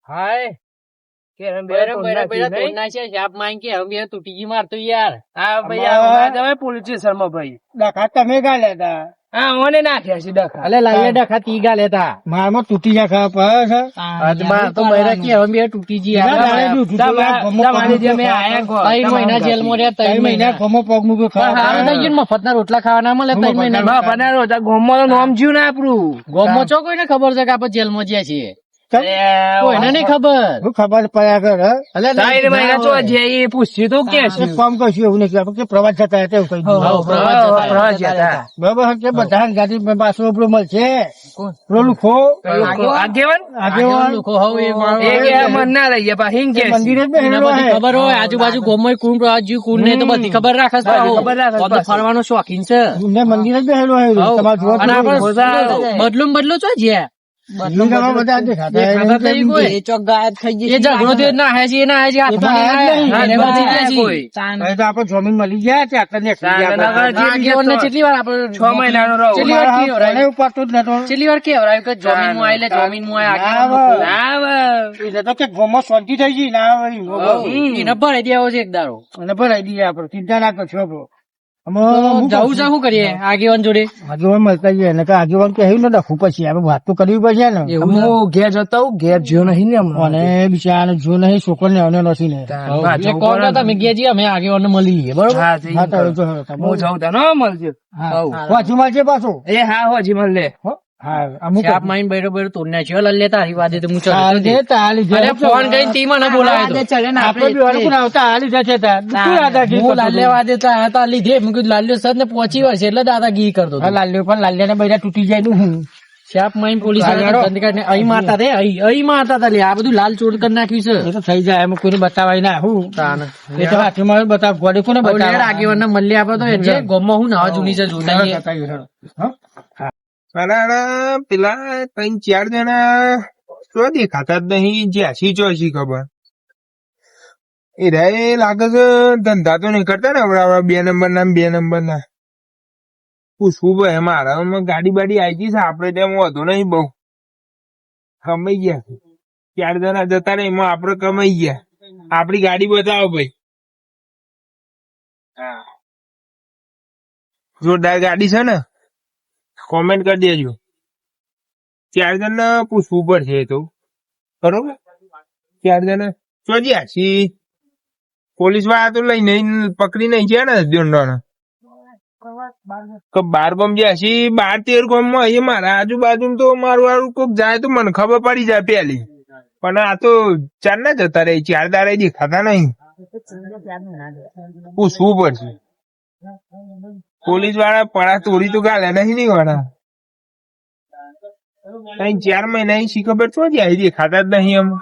હાય કે તૂટી ગઈ મારતો યાર. હા ભાઈ પોલીસ સ્ટેશન માં ભાઈ ડખા તમે ગા લેતા હા મને નાખ્યા છે ડખા. અલે લાગે ડખા તીગા લેતા મારમાં તૂટી જા ખા પર તો બૈરા કે હવે બે તૂટી ગઈ યાર. ત્રણ મહિના જેલમાં રહ્યા. 3 મહિના ખમો પગ મૂક્યો હારું થઈ ગયું. મફત ના રોટલા ખાવાના મળે 3 મહિના. ગોમમાં નામ જ્યું ને આપણું ગોમમાં ચો કોઈને ખબર છે કે આપણે જેલમાં જ્યાં છીએ? કોઈને નહીં ખબર. ખબર પડ્યા કર પૂછ્યું તો કે કામ કરશું એવું નહીં કે પ્રવાસ જતા હતા એવું કહી પ્રવાસ જતા. બરાબર કે બધા ગાડી પાછો આપણો મળશે લુખો આગેવાન મંદિરે ખબર હોય આજુબાજુ ગોમમાં કોણ રાજ્ય કોણ ને તો બધી ખબર રાખે ફરવાનો શોખીન છે. મંદિર જ બેહેલો બદલું બદલો છો જ્યાં આપડે જમીન મળી ગયા કેટલી વાર આપડે 6 મહિનાનો કેટલી વાર કેવરાયું કે જમીન માં આવેલે જમીન માં તો કે ગોમાં શાંતિ થઈ ગઈ ના એને ભરાઈ દેવો છે એક દારો અને ભરાઈ દઈએ આપડે ચિંતા ના કરશો જવું છે શું કરીએ આગેવાન જોડે આગેવાન મળતા જઈએ ને આગેવાન કહ્યું ને ડખું પછી આપડે વાત તો કરવી પડશે ને હું ઘેર જતા હું ઘેર જ્યો નહીં ને અને બિચારા જો નહીં છોકરો ને આવને નથી ને કોણ તમે ગયા છીએ અમે આગેવાન ને મળી લઈએ બરોબર. હું જાઉં તા મળશે પાછું મળશે પાછું એ હા હોજી મળ લે અમુક માઇન્ડ બેરો બેરો તોડના છે લલ્લે તારી વાદે તો હું ફોન કરીને તી મને બોલાવ્યો લીધે મેં કીધું લાલ્યો સર ને પહોંચી હોય છે એટલે દાદાગીરી કરતો લાલ્યો પણ લાલ્યા ને બધા તૂટી જાય નું શાપ માઇન્ડ પોલીસ અહીં મારતા રે અહીં મારતા હતા આ બધું લાલ ચોર કરી નાખ્યું છે. એ તો થઈ જાય એમ કોઈને બતાવાય ના હું એ તો હાથમાં બતાવ ગોડે કોને બતાવ આગેવાન ને મળે આપડે તો એટલે ગોમમાં હું નવા જૂની છે જોતા પેલા 3-4 જણા શું દેખાતા જ નહીં જ્યાંસી ચોસી ખબર એ રે લાગે છે ધંધા તો નહીં કરતા ને હવે 2 નંબર ના 2 નંબર ના પૂછવું ભાઈ મારા ગાડી બાડી આવી ગઈ છે આપડે ત્યાં વધુ નહીં બહુ કમાઈ ગયા 4 જણા જતા ને એમાં આપડે કમાઈ ગયા આપડી ગાડી બતાવો ભાઈ. હા જોરદાર ગાડી છે ને કોમેન્ટ કરી દેજો. 4 જણ પૂછવું પડશે તો બરોબર. 4 જણ ચોજ્યા છી પોલીસ વાળા તો લઈ નહીં પકડી નહીં છે ને દંડોને 12 ગામ જ્યાં છી 12-13 ગામ માં એ મારા આજુબાજુ તો મારું વાળું કોક જાય તો મને ખબર પડી જાય પેલી પણ આ તો 4 ના જતા રહી 4 દાડા દેખાતા નહીં પૂછવું પડશે. પોલીસ વાળા પડા તોડી તો ગાલે નહીં વાળા 3-4 મહિના શી ખબર છો જાય દેખાતા જ નહીં અમે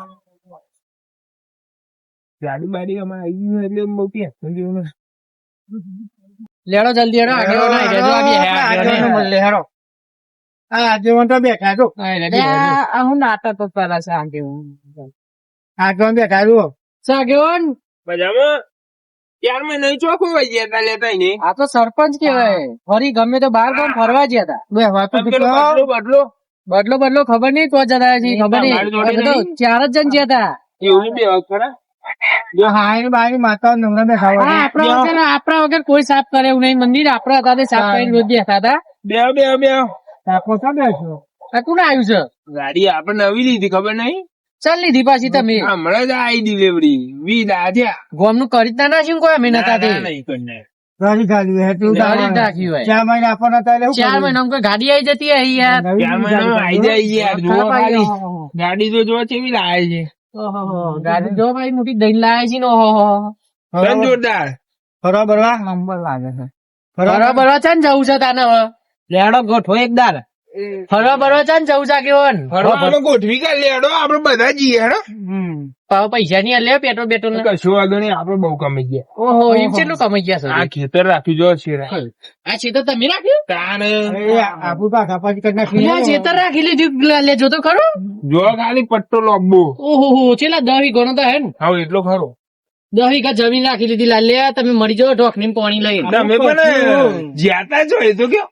ગાડી બાડી અમે આવી ગયું એટલે મોટી લેડો જલ્દી હેડો આગેવાન તો બેઠા છો હું નાટક તો પેલા છે આગેવાન બેઠા છો આગેવાન બજામાં 4 મહિના ચોખ્ખું હોય જતા લેતા નહીં. આ તો સરપંચ કેવાય ફરી ગમે તો 12 ગામ ફરવા ગયા હતા બદલો ખબર નઈ તો જતા ખબર નઈ 4 જ જણ ગયા હતા એવું બે ખરા આપણા વગર કોઈ સાફ કરે એવું નહીં મંદિર આપડા હતા તે સાફ કરીને રોજ બેઠા હતા. કોણ આવ્યું છે ગાડી આપડે નવી લીધી ખબર નહીં ચાલ લીધી પાછી તમે હમણાં જ આવી ડિલિવરી 20 દાદ્યા ગોમ નું કરી ના નાખ્યું કોઈ મહિના નહીં 4 મહિના આપવાના હતા 4 મહિના કોઈ ગાડી આવી જતી હશે યાર 4 મહિના આવી જાય યાર જોવા ખાલી ગાડી તો જોવા કેવી લાવે છે ગાડી જો ભાઈ મોટી દહીં લાવે છે ને જોરદાર ફરવા બરવા નંબર લાગે છે ફરવા બરવા છે ને જવું છે તાને લેડો ગોઠવો એકદાર ફરવા બરવા છે ને જવું છે કેવન ગોઠવી કર લેડો આપડે બધા જઈએ હેડો પૈસા ની લે પેટ્રોલ બેટ્રોલ કશું વાગે નહીં આપડે બહુ કમાઈ ગયા. ઓહો એમ કેટલું કમાઈ ગયા આ ખેતર રાખ્યું જો છે આ ખેતર તમે રાખ્યું તાને આપું પાછા પાછી કરી નાખી ખેતર રાખી લીધું લેજો તો ખરો જો ખાલી પટ્ટો લોબો ઓહો છેલ્લા 10 વીઘાનો તો હે ને હા એટલો ખરો 10 વીઘા જમીન રાખી લીધી લાલ્યા તમે મરી જાઓ ઢોકની પાણી લઈ તમે પણ જ્યાતા છો એ તો કયો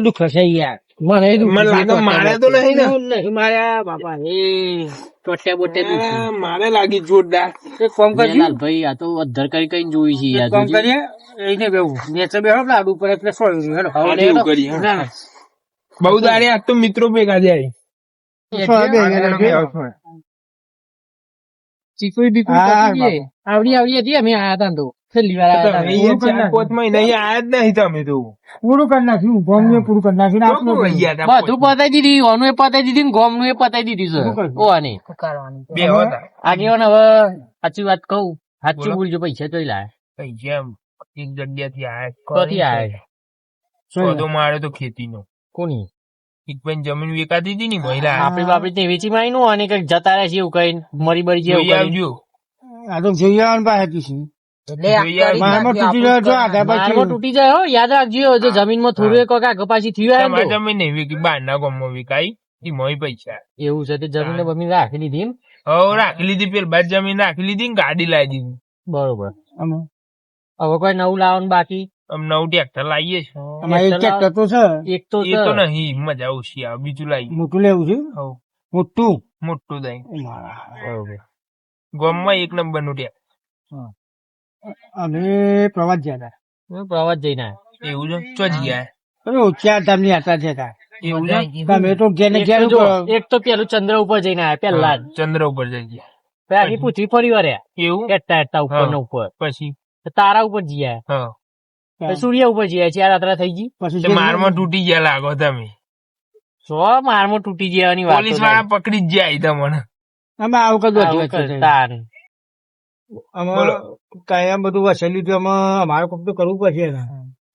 દુઃખ હશે યાર મને એ મને લાગે મારે તો નહીં ને. નહીં માર્યા બાપા એ ટોટ્યા બોટ્યા મારે લાગી જોરદાર. એક કામ કરજો ભાઈ આ તો અધર કરી કઈ જોઈ છે એક કામ કરીએ એને બેવું નેચે બેહો લાડુ ઉપર એટલે સોળ્યું હેડો હા, એવું કરીએ, હા. ના ના બહુ દાડે આજ તો મિત્રો ભેગા જાય. ચીકુઈ બીકુઈ હા, પતી ગઈ. આવડી હતી અમે આયા તા ને તો છેલ્લી વાર આયા તા. અહીંયા ચાર પાંચ મહિના અહીંયા આયા જ નહીં તમે તો. પૂરું કરી નાખ્યું ગોમને પૂરું કરી નાખ્યું ને ચોખ્ખું આપણું વહી ગયા તા. બધું પતાઈ દીધી ઓનું એ પતાઈ દીધી ને ગોમનું એ પતાઈ દીધી છે શું કર્યું? ઓની બે હતા. આગેવાન હવે સાચી વાત કહું સાચું બોલો. બોલજો પૈસા તો લાય પૈસા એમ એક જગ્યાથી આયા. કોથી આયા સોદો મારે તો ખેતીનો. કોની એક પણ જમીન વેચાતી હતી ને મહિલા. આપડી બાપડી તે વેચી માં નું અને કઈક જતા રહે છે એવું કઈ મરી બરી જેવું જોઈ કઈ આવજો. આ તો જોઈ આવવાનું પાસે હતું જોઈ આવજો. મારામાં તૂટી રહ્યો છો આગળ મારમાં પાછું તૂટી જાય હો યાદ રાખજો જો જમીન માં થોડું એક વખત કપાસી થયું હોય તમારે ને તો. જમીન નહીં વેચી, બહારના ગામમાં વેચાઈ. ઈ મોય પૈસા. એવું છે તે જમીન ને બમીન રાખી લીધી એમ? હવે રાખી લીધી, પેલી બાદ જમીન રાખી લીધી ને ગાડી લાવી દીધી. બરોબર અમે હવે કોઈ નવું લાવવાનું બાકી આમ નવું ટ્રેક્ટર લાવીએ છે. અમારે એક ટ્રેક્ટર તો છે એક તો એ તો નહીં, મજા ઓછી આવે. બીજું લાવી. મોટું લેવું છે હવ, મોટું મોટું દઈ. બરોબર ગામમાં એક નંબર નું ટ્રેક્ટર. અમે પ્રવાસ ગયા હતા પ્રવાસ જઈને આયા. એવું છે? ચો ગયા? અરે ચાર ધામની યાત્રા છે ત્યાં. એવું છે? તમે તો ઘેર ને એક ઘેર તો જો, ઉપર. એક તો પેલું ચંદ્ર ઉપર જઈને આયા પેલા જ ચંદ્ર ઉપર જઈ ગયા. પછી આખી પૃથ્વી ફરી વળ્યા એવું? એટા ઉપર ને ઉપર પછી તારા ઉપર જીયા હા, પછી સૂર્ય ઉપર જીયા ચાર યાત્રા થઈ ગઈ. પછી તે મારમાં તૂટી ગયા લાગો તમે. સો મારમાં તૂટી જવાની વાત પોલીસ વાળા પકડી જ જાય તમને. અમે આવું કદું તાર અમે બોલો. કાયમ બધું વસેલ્યું હતું અમે અમારે કોક તો કરવું પડશે ને.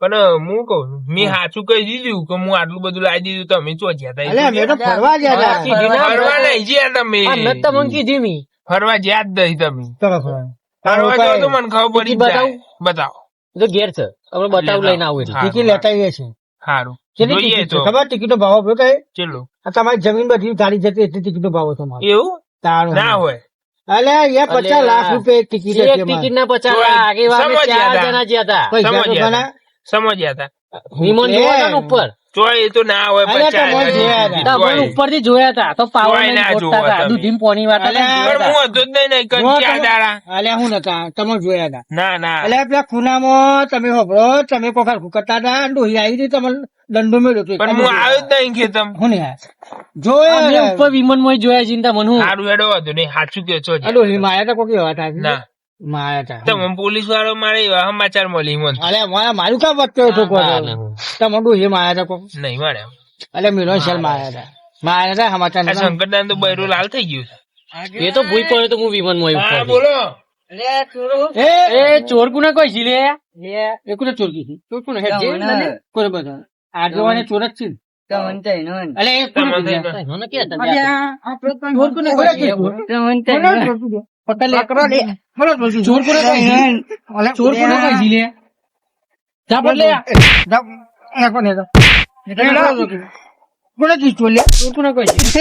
પણ હું કઉ છું, મેં સાચું કહી દીધું કે હું આટલું બધું લાવી દીધું, તમે ચો ગયા અલે અમે તો તા? ફરવા ગયા હતા. ફરવા નહીં ગયા તમે. તમને કીધી મી ફરવા જ્યાં જ નહીં તમે. ચલો ફરવા. ફરવા જાઓ તો મને ખબર પડી જ જાય. બતાવો. તો ઘેર છે હવે બતાવું લઈને આવું એટલે હા. ટિકિટ લેતા આવીએ છીએ. સારું, કેટલી જોઈએ ટિકિટ તો. છે ખબર? ટિકિટનો ભાવ આપ્યો કઈ? ચલો. આ તમારી જમીન બધી ગાડી જતી એટલી ટિકિટનો ભાવ હતો મારો. એવું તારું. ના હોય. અલે યાર 50 લાખ રૂપિયા એક ટિકિટ એક હતી ટિકિટ અમારી. ના 50 લાખ આગેવાને સમજ્યા 4 હતા. જણા જ્યાં હતા પૈસા તો સમજ્યા ઘણા. સમજ્યા હતા. વિમાન જોયા હતા ને ઉપર તો એ તો ના હોય. અલ્યા, 50,000 તમે જોયા ની હતા. ticket હોય. ઉપર થી જોયા હતા તો પાવર જોઈ ના ગોતતા જોવા હતા તમે. દૂધીમ પોની વાતા અલ્યા, પણ હું હતો જ નહીં ને, કંઈ જો ચાર તમે- દાડા. અલ્યા હું નતા તમે જોયા હતા. ના ના. અલ્યા પેલા ખૂનામાં તમે હોભળો તમે કોકા કરતા હતા ડોહી આવી હતી તમને દંડો મેળ્યો હતો. પણ હું આવ્યો જ નહીં ખેતમ. હું નહીં આવ્યો. જોયા અમે હતા. ઉપર વિમાન માં જોયા ચિંતા મને સારું હેડો હતો નહીં, સાચું કે છો આ ડોહી માયા હતા કોકી એવા હતા. ના. માયા હતા. તમે પોલીસ વાળો મારે એવા સમાચાર મળી મને. અલ્યા મારું કામ વધતો હતો કોઈ. તમે ડોહી માયા હતા કોક. નહીં મળે. અલ્યા મિલો શેલ માયા હતા. માયા હતા સમાચાર આ નતા. શંકરદાન તો બૈરું લાલ થઈ ગયું છે. એ તો ભૂઈ પડે તો હું વિમાન માં હા ઉપર બોલો. એ ચોર કુના કોઈ છે લે એ કોને ચોર કીધી? ચોર કુના હેડ જે કોને બધા? આ જોવાને ચોર જ છે ને. અલ્યા એ કોને તમને કીધું? મને કે હતા ચોર કોને કીધું? પકડ લે. ચોર કોને કીધું? ચોર કોને કોઈ છે? ચોર કોને કોઈ છે લે જા પડ લે કોને કીધું ચોર લે? ચોર કોને કોઈ છે હજી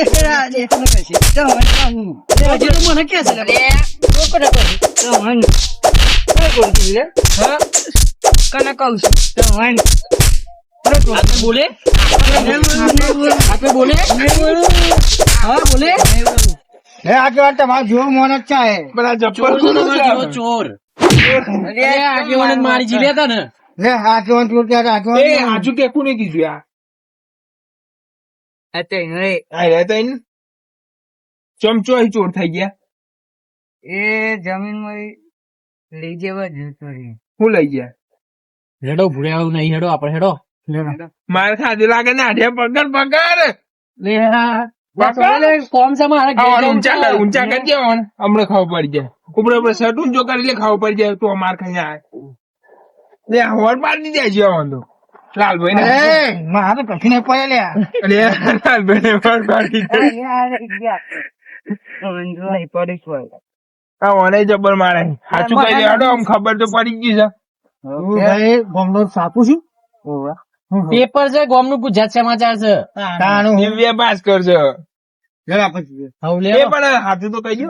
તો મને કે છે લે ચોર કોને કોઈ છે? હા આપણે બોલે આપણે બોલે હા બોલે હે આગેવાન તમારો જેવો મોન જ ચાહે. પણ આ ચોર ચપ્પલ તો કોનું તમારો છે? ચોર અરે આગેવાને જ મારી જીલ્યા હતા ને લે આગેવાન ચોર ત્યાં હતા. એ આગેવાન આજુ કે કોને કીધું આ? આ રહ્યા તા એને? ચમચો અહીં ચોર થઈ ગયા. હું લઈ ગયા? હેડો ભૂડે આવું નહીં હેડો આપણે હેડો મારે ખાધે લાગે ને આઢિયા પગાર પગાર. લે હા ફોર્મ છે મારે ઘેર આવાનું જવું ઊંચા છે. કર, ઊંચા કરી દેવાનું. હમણાં ખબર પડી જાય. ઉપર ઉપર શર્ટ ઊંચો કરી એટલે ખબર પડી જાય તો માર ખાઈ જાય. લે હોર પાડી જાય છે વાંધો. લાલભાઈ ને એ મારે કશું નહીં પડે લ્યા. અરે લાલભાઈ ને હોર પાડી જાય. આ ઓને જબર મારે. સાચું કહી દેવાડો, આમ ખબર તો પડી ગઈ છે. હું ભાઈ બોમ્બનો સાપું છું. પેપર છે ગોમનું ગુજરાત સમાચાર છે તાણું હું. દિવ્ય ભાસ્કર છે. જરા પછી. હવે એ લે પણ સાચું તો કહી દો.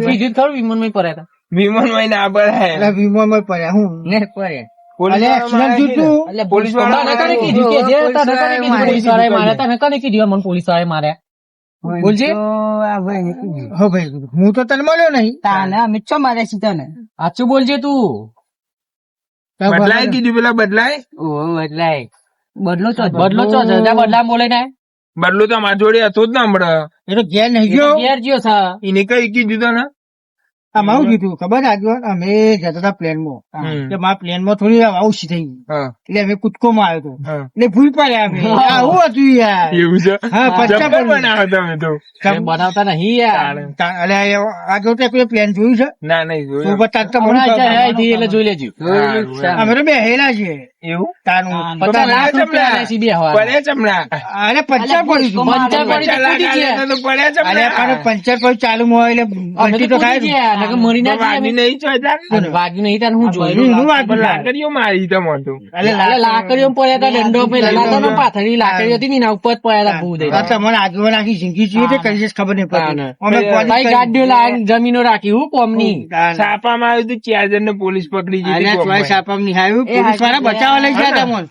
બીજું ખરું વિમાન માં પડ્યા હતા વિમાન માં ના એટલે પડે. વિમાનમાં પડ્યા હું. પોલીસ અલે વાળા એક્સિડન્ટ થયું તું. પોલીસ વાળા તને કોને કીધું કે જે તને કોને કીધું પોલીસ વાળાએ માર્યા? તને કોને કીધું મને પોલીસ વાળાએ માર્યા? બોલજે. હો ભાઈ હું તો તને મળ્યો નહીં. સાચું બોલજે તું. બદલાય કીધું પેલા બદલાય બદલો ચો છે. ત્યાં બદલામાં બોલે ને બદલું તો મારા જોડે હતો જ ને હમણાં એ તો ઘેર નહીં ગયો. ઘેર ગયો છે. એને કઈ કીધું તો ને આમાં આવું કીધું ખબર આગળ અમે જતા હતા પ્લેનમાં હમ. કે મારા પ્લેનમાં થોડી આવું થઈ ગયું હા એટલે અમે કૂદકો માં આવ્યો હતો હા. એટલે ભૂલ પડ્યા અમે આવું હતું યાર. એવું છે હા, પચ્ચા જબ્બર પણ. બનાવો તમે તો એ બનાવતા નહીં યાર. અલે આગળ તો કોઈ પ્લેન જોયું છે ના નહીં તું જોયું બતાવતા મને હમણાં ખબર. અહીંથી એટલે જોઈ લેજો. અમે તો બેહેલા છીએ એવું તાનું 50 લાખ રૂપિયા લે છે બે હવા. પડ્યા ચમડા અરે પંચર પડીશું પંચર પડી પચાસ લાખ તૂટી ગયા. આલે તો પડ્યા અરે ચમડા પણ પંચર પર ચાલુ માં હોય એટલે અમે બનતી તો તો થાય તૂટી જ. ગયા. નકર મરી ના જાય વાગી અમે. નહીં ચોજાર અને વાગ્યું નહીં તાને હું જોયું. એનું વાગ્યું યાર. લાકડીઓ મારી તમે તો અલે અરે લાકડીઓ પડ્યા હતા દંડો પેલા લાતો ને પાથરી લાકડીઓ હતી ને એના ઉપર જ પડ્યા હતા ભૂ દઈ. આ તમને આગળ આખી જિંદગી જોઈએ તે કરી છે ખબર નહીં પડતી. અમે પોલીસ ભાઈ ગાડીઓ લાવીને જમીનો રાખી હું કોમની. છાપામાં આવ્યું હતું 4 જણ ને પોલીસ પકડી અરે દીધી ચોય છાપામાં નહીં આવ્યું. પોલીસ વાળા બચાવવા લઈ ગયા તમને.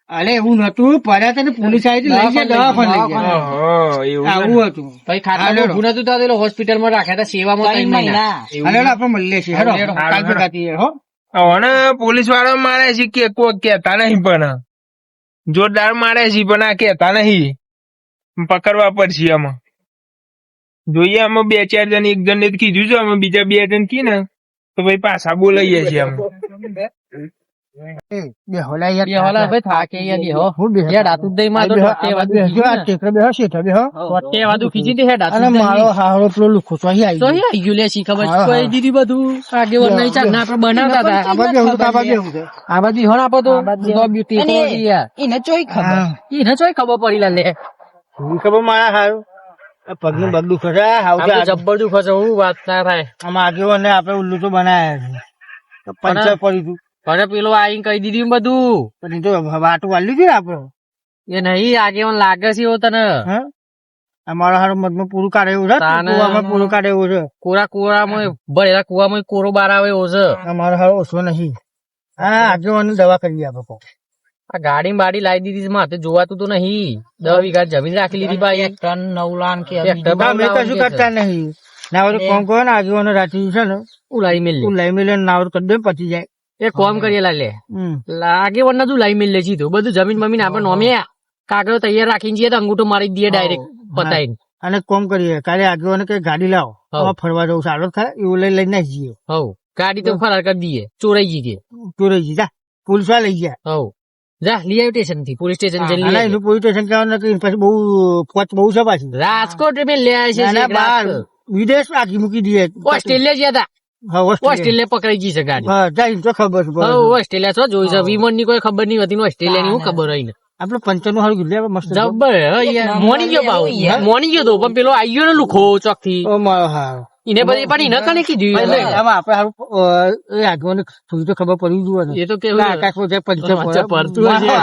અરે એવું નતું પડ્યા હતા ને પોલીસ આવી હતી, લઈ ગયા દવાખાને લઈ ગયા. ઓહો, એવું છે ને. આવું હતું. ભાઈ ખાટલા ભૂ નતું થતું એટલે હોસ્પિટલમાં રાખ્યા હતા સેવામાં 3 મહિના. અરે આપણે મળીએ છીએ હેડો કાલ ભેગા થઈએ, હો. હવે પોલીસ વાળા મારે છે કે કોઈ કેતા નહીં પણ જોરદાર મારે છે પણ આ કેતા નહીં પકડવા પડશે આમાં જોઈએ અમે 2-4 જણ એક જણ ને જ કીધું છે અમે બીજા 2 જણ કી ને તો ભાઈ પાછા બોલાઈએ છીએ અમે એ, બેહો લા યાર. બે હોલા ભાઈ થાકે યાર બેહો. હું બેહો. યાર હાથું જ દઈ માં તો ટોટે વાદું બેહો, ખીચી આ ને. ટેકરે બેહો, શેઠે બેહો. ટોટે વાદું ખીચી દે હેડ હાથું અને જ દઈ. મારો હારો પેલો લુખો તો અહીં તો આવી હે આઈ ગયું લે શી ખબર હા, કોઈ હા. દીધી બધું આગેવર નહીં ચાલ ના આપણે બનાવતા હતા. આ બાજુ બેહવું તો આ બાજુ બેહવું છે. આ બાજુ હોણ આપો તો તો બ્યુટી તો યાર હા. એને ચોય ખબર પડી લા લે. એવી ખબર મારા હારું આ પગનું બગડું ખસે હાવ આમ તો જબ્બર દુખે છે હું વાત ના થાય. આમાં આગેવાને આપણે ઉલ્લુ તો બનાયા છે પંચર પડ્યું હતું પણ પેલો આઈને કહી દીધું બધું. પણ એ તો વાટું વાળ્યું હતું ને આપડે. એ નહીં આગેવન લાગે છે એવો તને. હા અમારા હારું મધમાં પૂરું કાઢે એવું છે, તાને. કુવામાં પૂરું કાઢે એવું છે. કોરામાં ભરેલા કુવામાં કોરો બાર આવે એવો છે. અમારો હારો ઓછો નહીં. હા આગેવાને દવા કરી આપે કોક. આ ગાડી બાડી લાવી દીધી છે માથે જોવાતું તો નહીં. 10 વીઘા જમીન રાખી લીધી ભાઈ. ટન 9 લાખ કે અમે કશું કરતા નહીં. ના હોય તો કોમ કરો ને આગેવાને રાતે છે ને ઉલાઈ મેલ લે. લઈ મેલે ના હોય તો કરી દે પચી જાય. એ કોમ કરીએ લે હમ. લાગે વરના તું લાઈ મેલ લે સીધું બધું જમીન બમીન આપણે નોમે કાગળો તૈયાર રાખીને જઈએ તો અંગૂઠો મારી દઈએ ડાયરેક્ટ પતાઈને. અને કોમ કરીએ કાલે આગેવાને કઈ ગાડી લાવો હા. આમાં ફરવા જવું સારું થાય એવું લઈને જઈએ. હવ ગાડી તો ફરાર કરી દઈએ ચોરાઈ જઈએ. તું રહી જી જા પોલીસ વાળા લઈ ગયા. હવ જા લઈ આવ્યો સ્ટેશન થી પોલીસ સ્ટેશન જઈને લઈ અને આવ્યો. એનું પોલીસ સ્ટેશન કહેવાનું કે પછી બહુ પોચ બહુ છે પાછી. રાજકોટ મેં લે આવ્યા ના, ના, છે બહાર વિદેશ આખી મૂકી દઈએ. ઓસ્ટ્રેલિયા ગયા હતા. હા, ઓસ્ટ્રેલિયા. ઓસ્ટ્રેલિયા પકડાઈ ગઈ છે ગાડી. હા, જાય તો ખબર છે. બરાબર. હવ ઓસ્ટ્રેલિયા છો જોઈ છે વિમન ની કોઈ ખબર નહીં હતી ને ઓસ્ટ્રેલિયા ની હું ખબર હોય ને. આપડે પંચરનું હારું કીધું લે, મસ્ત. જબ્બર હે યાર. મોની ગયો ભાવ મોની ગયો તો પણ પેલો આઈ ગયો ને લુખો ચોક થી ઓ મારો હારો. એને બધી પણ એને કને કીધું આમાં આપણે હારું એ આગેવાને થોડી તો ખબર પડવી જોઈએ ને. એ તો કેવું ના, આકાશમાં જે પંચર પંચર પડતું હશે.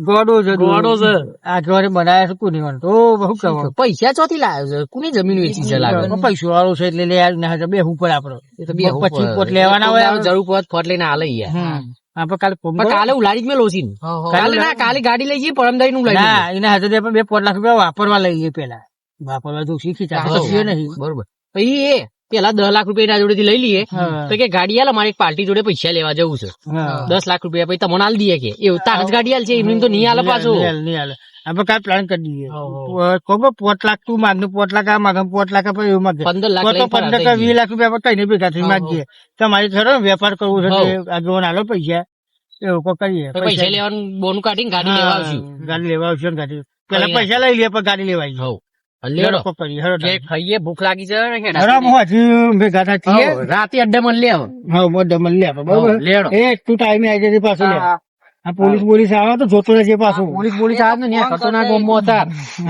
ગોડો છે ગોળો છે. આગેવાને બનાવ્યા છે કોની વાળો તો બહુ કહેવાનું. પૈસા ચોથી લાવ્યો છે કોની જમીન વેચી છે લાગે. પૈસો વાળો છે એટલે લે ના બે ઉપર આપડે એ તો બે પછી પોત લેવાના હોય. જરૂર પડે ફોટ લઈને હાલે યાર. આપડે કાલે ફોન પણ કાલે ઉલાડી જ મેં લોસીન. કાલે ના કાલે ગાડી લઈ જઈએ પરમદાઈ નું લઈ ના એના હાથે પણ 2-5 લાખ રૂપિયા વાપરવા લઈ લઈએ પેલા. વાપરવા જો શીખી ચાલે નહીં. બરોબર પછી એ પેલા 10 લાખ રૂપિયા એના જોડેથી લઈ લઈએ હા. તો કે ગાડી હાલ અમારી એક પાર્ટી જોડે પૈસા લેવા જવું છે હા. 10 લાખ રૂપિયા પછી તમને હાલ દઈએ કે એવું તાર જ ગાડી હાલ છે એમની તો નહીં હાલે પાછું. નહીં હાલે. આપડે કાલ પ્લાન કરી દઈએ. હા, ખબર 5 લાખ તું માગને 5 લાખ આ માગે 5 લાખ આપણે એવું માગે 15 લાખ તો લઈને 15 કે 20 લાખ રૂપિયા આપણે કઈને ભેગા થઈ માગીએ. તમારી ખરો વેપાર કરવું છે હા. તે આગેવાન આલો પૈસા એવું કોઈ કરીએ. પછી પૈસા લેવાનું બોનું કાઢીને ગાડી લેવા આવશું. ગાડી લેવા આવશે ને ગાડી પેલા પૈસા લઈ લઈએ પણ ગાડી લેવા આવીએ. હવ લેડો કોઈ કરીએ. હેડો કે ખાઈએ ભૂખ લાગી છે ને કે હરામ હોવાથી ભેગા થાય છીએ. રાતે અડ્ડે મન લે હવે. હા મોઢે મળી લે આપણે, બરોબર. હા, લેડો. એ તું ટાઈમે આવી જજે પાછું લે. આ પોલીસ આવે તો જોતો રહેજે પાછું. પોલીસ આવે ને ત્યાં ખતરનાક ગોમમાં હતા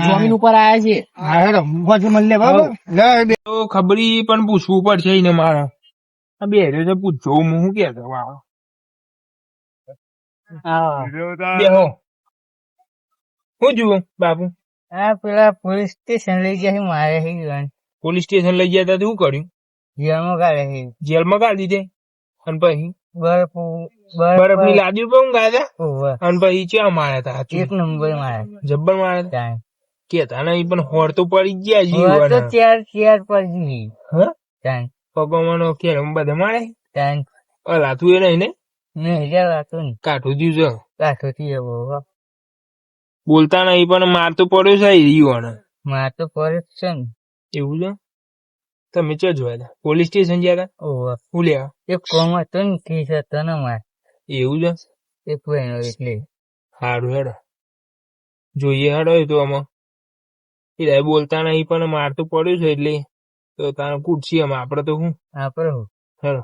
જમીન ઉપર આયા છે. હા હેડો હોવાથી મળી લે, બરોબર. લે બે તો ખબરી પણ પૂછવું પડશે એને મારે આ બે તો પૂછજો હું શું કે બેહો શું જુઓ બાપુ આ પેલા પોલીસ સ્ટેશન લઈ ગયા મારે પોલીસ સ્ટેશન લઈ ગયા તા તો શું કર્યું જેલમાં કાઢે જેલમાં કાઢી દીધે અને પછી બરફ ની લાદી ઉપર ઊંઘાયા હતા ઓવે. અને પછી ચા માર્યા હતા હાચું? એક નંબર માં જબ્બર માર્યા હતા ત્યાં કેતા નહીં પણ હોર તો પડી જ ગયા હવે તો જીવન ચાર પર જી હા ત્યાં પગોમાં કે બધા મારે ત્યાં લાતું એ નહીં ને નહીં જવાતો ને કાઠું થયું છે કાઠો થી એવો બોલતા નહીં પણ માર તો પડ્યો છે જીવન માર તો પડે જ છે ને એવું છે તમે ચો જોયા હતા પોલીસ સ્ટેશન ગયા હતા ઓવે. હું લેવા એક કોમ હતો ને કેસ હતો ને માર એવું છે એક બહેનો એટલે સારું હેડો જોઈએ હેડો એ તો આમાં એ બોલતા નહીં પણ માર તો પડ્યું છે એટલે તો તારે પૂછીએ આપડે તો હું આપડે હેડો